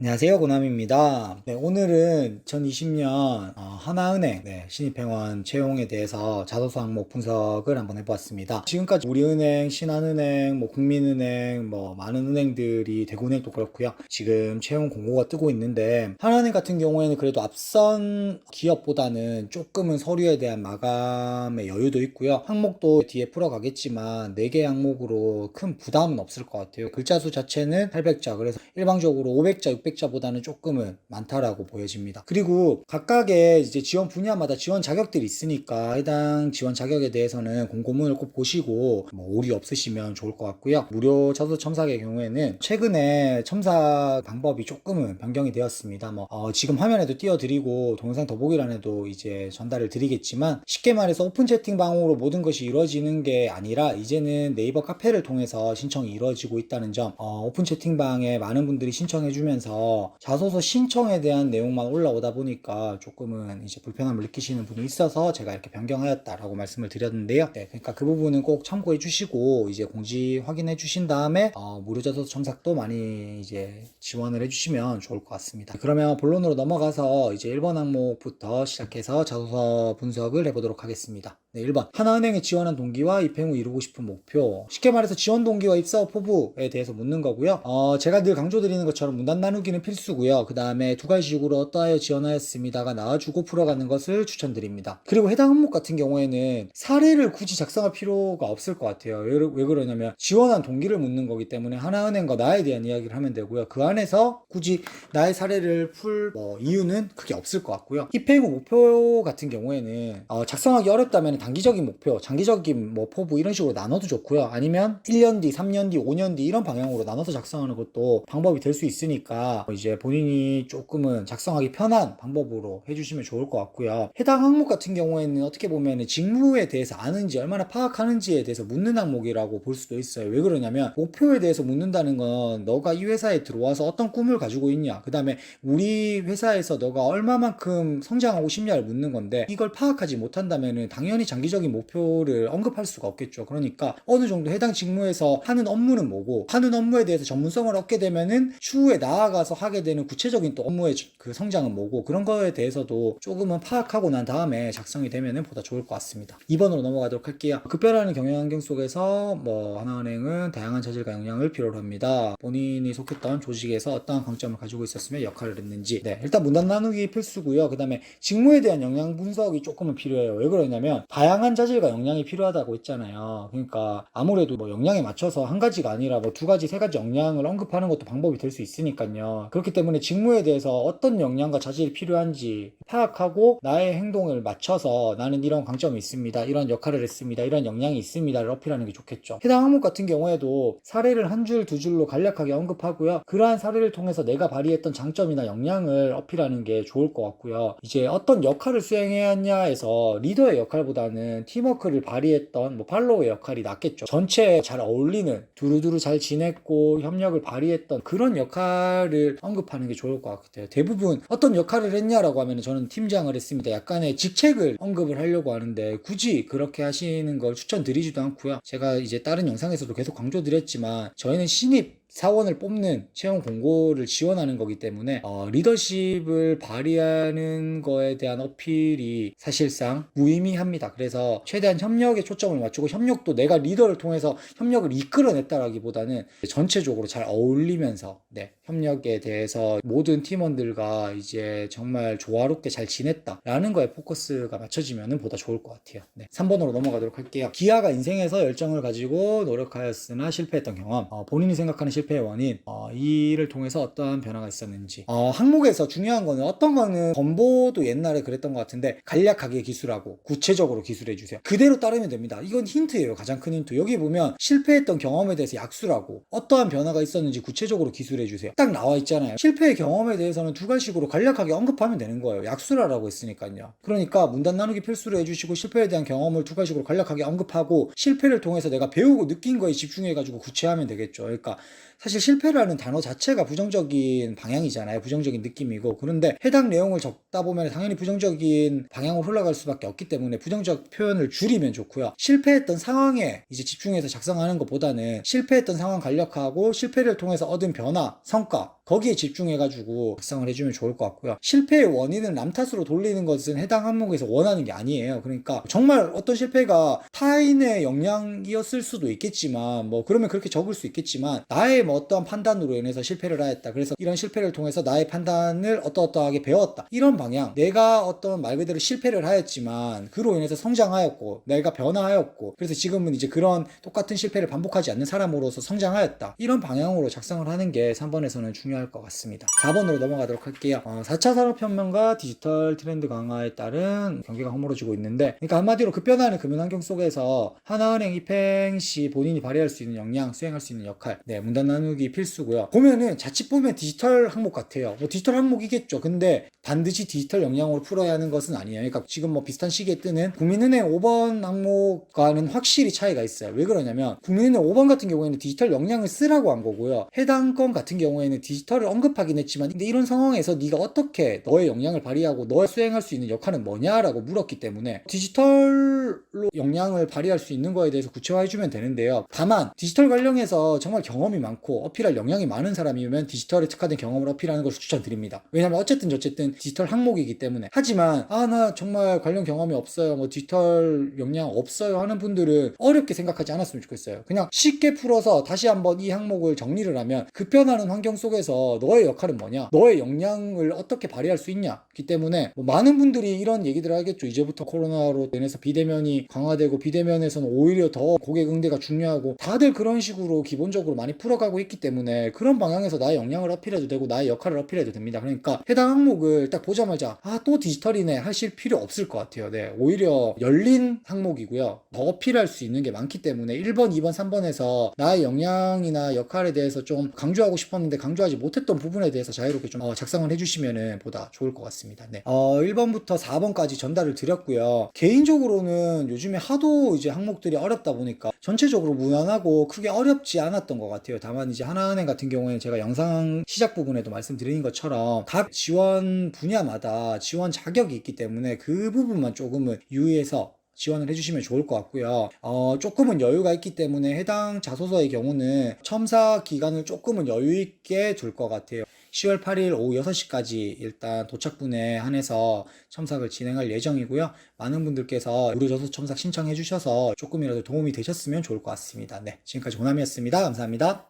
안녕하세요, 고남입니다. 네, 오늘은 2020년 하나은행 신입회원 채용에 대해서 자소서 항목 분석을 한번 해보았습니다. 지금까지 우리은행, 신한은행, 국민은행, 많은 은행들이 대구은행도 그렇고요. 지금 채용 공고가 뜨고 있는데 하나은행 같은 경우에는 그래도 앞선 기업보다는 조금은 서류에 대한 마감의 여유도 있고요. 항목도 뒤에 풀어가겠지만 4개 항목으로 큰 부담은 없을 것 같아요. 글자 수 자체는 800자, 그래서 일방적으로 500자, 600자보다는 조금은 많다라고 보여집니다. 그리고 각각의 이제 지원 분야마다 지원 자격들이 있으니까 해당 지원 자격에 대해서는 공고문을 꼭 보시고 오류 없으시면 좋을 것 같고요. 무료 자소서 첨삭의 경우에는 최근에 첨삭 방법이 조금은 변경이 되었습니다. 지금 화면에도 띄워드리고 동영상 더보기란에도 이제 전달을 드리겠지만, 쉽게 말해서 오픈 채팅방으로 모든 것이 이루어지는 게 아니라 이제는 네이버 카페를 통해서 신청이 이루어지고 있다는 점, 오픈 채팅방에 많은 분들이 신청해 주면서 자소서 신청에 대한 내용만 올라오다 보니까 조금은 이제 불편함을 느끼시는 분이 있어서 제가 이렇게 변경하였다라고 말씀을 드렸는데요. 그러니까 그 부분은 꼭 참고해 주시고 이제 공지 확인해 주신 다음에 무료 자소서 첨삭도 많이 이제 지원을 해 주시면 좋을 것 같습니다. 그러면 본론으로 넘어가서 이제 1번 항목부터 시작해서 자소서 분석을 해보도록 하겠습니다. 1번. 하나은행에 지원한 동기와 입행 후 이루고 싶은 목표. 쉽게 말해서 지원 동기와 입사 후 포부에 대해서 묻는 거고요. 제가 늘 강조드리는 것처럼 문단 나누기는 필수고요. 그 다음에 두 가지식으로 어떠하여 지원하였습니다가 나와주고 풀어가는 것을 추천드립니다. 그리고 해당 항목 같은 경우에는 사례를 굳이 작성할 필요가 없을 것 같아요. 왜 그러냐면 지원한 동기를 묻는 거기 때문에 하나은행과 나에 대한 이야기를 하면 되고요. 그 안에서 굳이 나의 사례를 풀 이유는 크게 없을 것 같고요. 입행 후 목표 같은 경우에는 작성하기 어렵다면 단기적인 목표, 장기적인 포부 이런 식으로 나눠도 좋고요. 아니면 1년 뒤, 3년 뒤, 5년 뒤 이런 방향으로 나눠서 작성하는 것도 방법이 될 수 있으니까 이제 본인이 조금은 작성하기 편한 방법으로 해주시면 좋을 것 같고요. 해당 항목 같은 경우에는 어떻게 보면 직무에 대해서 아는지 얼마나 파악하는지에 대해서 묻는 항목이라고 볼 수도 있어요. 왜 그러냐면 목표에 대해서 묻는다는 건 너가 이 회사에 들어와서 어떤 꿈을 가지고 있냐, 그 다음에 우리 회사에서 너가 얼마만큼 성장하고 싶냐를 묻는 건데, 이걸 파악하지 못한다면 당연히 장기적인 목표를 언급할 수가 없겠죠. 그러니까 어느 정도 해당 직무에서 하는 업무는 뭐고, 하는 업무에 대해서 전문성을 얻게 되면은 추후에 나아가서 하게 되는 구체적인 또 업무의 그 성장은 뭐고, 그런 거에 대해서도 조금은 파악하고 난 다음에 작성이 되면은 보다 좋을 것 같습니다. 2번으로 넘어가도록 할게요. 급변하는 경영 환경 속에서 하나은행은 다양한 자질과 역량을 필요로 합니다. 본인이 속했던 조직에서 어떠한 강점을 가지고 있었으며 역할을 했는지. 일단 문단 나누기 필수고요. 그 다음에 직무에 대한 역량 분석이 조금은 필요해요. 왜 그러냐면 다양한 자질과 역량이 필요하다고 했잖아요. 그러니까 아무래도 역량에 맞춰서 한 가지가 아니라 두 가지, 세 가지 역량을 언급하는 것도 방법이 될 수 있으니까요. 그렇기 때문에 직무에 대해서 어떤 역량과 자질이 필요한지 파악하고 나의 행동을 맞춰서 나는 이런 강점이 있습니다, 이런 역할을 했습니다, 이런 역량이 있습니다를 어필하는 게 좋겠죠. 해당 항목 같은 경우에도 사례를 한 줄, 두 줄로 간략하게 언급하고요. 그러한 사례를 통해서 내가 발휘했던 장점이나 역량을 어필하는 게 좋을 것 같고요. 이제 어떤 역할을 수행해야 하냐에서 리더의 역할보다는 팀워크를 발휘했던 팔로우의 역할이 낫겠죠. 전체에 잘 어울리는, 두루두루 잘 지냈고 협력을 발휘했던 그런 역할을 언급하는 게 좋을 것 같아요. 대부분 어떤 역할을 했냐라고 하면 저는 팀장을 했습니다, 약간의 직책을 언급을 하려고 하는데 굳이 그렇게 하시는 걸 추천드리지도 않고요. 제가 이제 다른 영상에서도 계속 강조드렸지만 저희는 신입 사원을 뽑는 채용 공고를 지원하는 거기 때문에 리더십을 발휘하는 거에 대한 어필이 사실상 무의미합니다. 그래서 최대한 협력에 초점을 맞추고, 협력도 내가 리더를 통해서 협력을 이끌어냈다라기보다는 전체적으로 잘 어울리면서 협력에 대해서 모든 팀원들과 이제 정말 조화롭게 잘 지냈다라는 거에 포커스가 맞춰지면 보다 좋을 것 같아요. 3번으로 넘어가도록 할게요. 기아가 인생에서 열정을 가지고 노력하였으나 실패했던 경험. 본인이 생각하는 실패의 원인, 이 일을 통해서 어떠한 변화가 있었는지. 항목에서 중요한 거는, 어떤 거는 건보도 옛날에 그랬던 것 같은데 간략하게 기술하고 구체적으로 기술해 주세요, 그대로 따르면 됩니다. 이건 힌트예요. 가장 큰 힌트. 여기 보면 실패했던 경험에 대해서 약술하고 어떠한 변화가 있었는지 구체적으로 기술해 주세요, 딱 나와 있잖아요. 실패의 경험에 대해서는 두 가지식으로 간략하게 언급하면 되는 거예요. 약술하라고 했으니까요. 그러니까 문단 나누기 필수로 해주시고, 실패에 대한 경험을 두 가지식으로 간략하게 언급하고, 실패를 통해서 내가 배우고 느낀 거에 집중해가지고 구체화하면 되겠죠. 그러니까 사실 실패라는 단어 자체가 부정적인 방향이잖아요. 부정적인 느낌이고. 그런데 해당 내용을 적다 보면 당연히 부정적인 방향으로 흘러갈 수밖에 없기 때문에 부정적 표현을 줄이면 좋고요. 실패했던 상황에 이제 집중해서 작성하는 것보다는 실패했던 상황 간략화하고 실패를 통해서 얻은 변화, 성과, 거기에 집중해가지고 작성을 해주면 좋을 것 같고요. 실패의 원인은 남 탓으로 돌리는 것은 해당 항목에서 원하는 게 아니에요. 그러니까 정말 어떤 실패가 타인의 영향이었을 수도 있겠지만 뭐 그러면 그렇게 적을 수 있겠지만 나의 뭐 어떠한 판단으로 인해서 실패를 하였다. 그래서 이런 실패를 통해서 나의 판단을 어떠어떠하게 배웠다. 이런 방향. 내가 어떤 말 그대로 실패를 하였지만 그로 인해서 성장하였고 내가 변화하였고 그래서 지금은 이제 그런 똑같은 실패를 반복하지 않는 사람으로서 성장하였다. 이런 방향으로 작성을 하는 게 3번에서는 중요할 것 같습니다. 4번으로 넘어가도록 할게요. 4차 산업혁명과 디지털 트렌드 강화에 따른 경기가 허물어지고 있는데 그러니까 한마디로 급변하는 금융환경 속에서 하나은행 입행 시 본인이 발휘할 수 있는 역량, 수행할 수 있는 역할 문단 나누기 필수고요. 보면은 자칫 보면 디지털 항목 같아요. 뭐 디지털 항목이겠죠. 근데 반드시 디지털 역량으로 풀어야 하는 것은 아니에요. 그러니까 지금 뭐 비슷한 시기에 뜨는 국민은행 5번 항목과는 확실히 차이가 있어요. 왜 그러냐면 국민은행 5번 같은 경우에는 디지털 역량을 쓰라고 한 거고요. 해당 건 같은 경우에는 디지털을 언급하긴 했지만 근데 이런 상황에서 네가 어떻게 너의 역량을 발휘하고 너의 수행할 수 있는 역할은 뭐냐라고 물었기 때문에 디지털로 역량을 발휘할 수 있는 거에 대해서 구체화해주면 되는데요. 다만 디지털 관련해서 정말 경험이 많고 어필할 역량이 많은 사람이면 디지털에 특화된 경험을 어필하는 것을 추천드립니다. 왜냐면 어쨌든 디지털 항목이기 때문에. 하지만 나 정말 관련 경험이 없어요, 뭐 디지털 역량 없어요 하는 분들은 어렵게 생각하지 않았으면 좋겠어요. 그냥 쉽게 풀어서 다시 한번 이 항목을 정리를 하면 급변하는 환경 속에서 너의 역할은 뭐냐, 너의 역량을 어떻게 발휘할 수 있냐 기 때문에 뭐 많은 분들이 이런 얘기들을 하겠죠. 이제부터 코로나로 인해서 비대면이 강화되고 비대면에서는 오히려 더 고객 응대가 중요하고 다들 그런 식으로 기본적으로 많이 풀어가고 있기 때문에 그런 방향에서 나의 역량을 어필해도 되고 나의 역할을 어필해도 됩니다. 그러니까 해당 항목을 딱 보자마자 또 디지털이네 하실 필요 없을 것 같아요. 네, 오히려 열린 항목이고요. 더 어필할 수 있는 게 많기 때문에 1번, 2번, 3번에서 나의 역량이나 역할에 대해서 좀 강조하고 싶었는데 강조하지 못했던 부분에 대해서 자유롭게 좀 작성을 해주시면 보다 좋을 것 같습니다. 네. 1번부터 4번까지 전달을 드렸고요. 개인적으로는 요즘에 하도 이제 항목들이 어렵다 보니까 전체적으로 무난하고 크게 어렵지 않았던 것 같아요. 다만 이제 하나은행 같은 경우에는 제가 영상 시작 부분에도 말씀드린 것처럼 각 지원 분야마다 지원 자격이 있기 때문에 그 부분만 조금은 유의해서 지원을 해주시면 좋을 것 같고요. 조금은 여유가 있기 때문에 해당 자소서의 경우는 첨사 기간을 조금은 여유 있게 둘 것 같아요. 10월 8일 오후 6시까지 일단 도착분에 한해서 첨삭을 진행할 예정이고요. 많은 분들께서 무료 저서 첨삭 신청해 주셔서 조금이라도 도움이 되셨으면 좋을 것 같습니다. 네, 지금까지 고남이었습니다. 감사합니다.